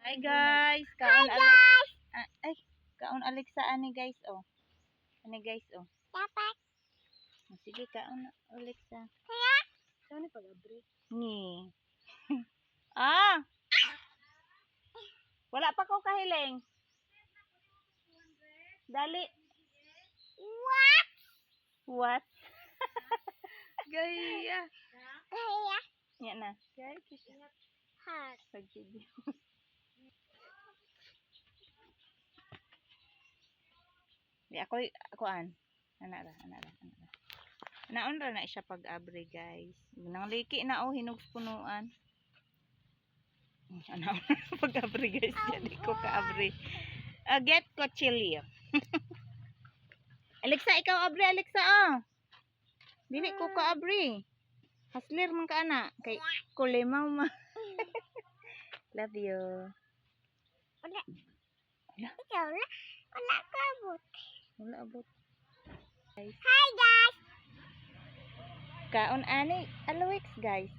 Hi guys, kaon Alex. Ay, kaon Alexa ani guys oh. Ani guys oh. Dapat. Sige kaon Alexa. Kaya? Saan ni pag-abri? Ni. Ah. Wala pa ko kahiling. Dali. What? What? Gaya. Gaya. Yan na. Heart. Pag-video. Di akoan. Ana ra. Naon ra na siya pag-abri guys. Nang liki na oh hinog punuan. Ano pag-abri guys, jadi ko ka-abri. Get cochilio. Alexa, ikaw abri Alexa oh. Dili ko ka-abri. Haslir man ka ana kay kulimaw ma. Love you. Wala. Ikaw na. Wala ka abot. Wala abot. Hi guys. Kaon ani Alex guys.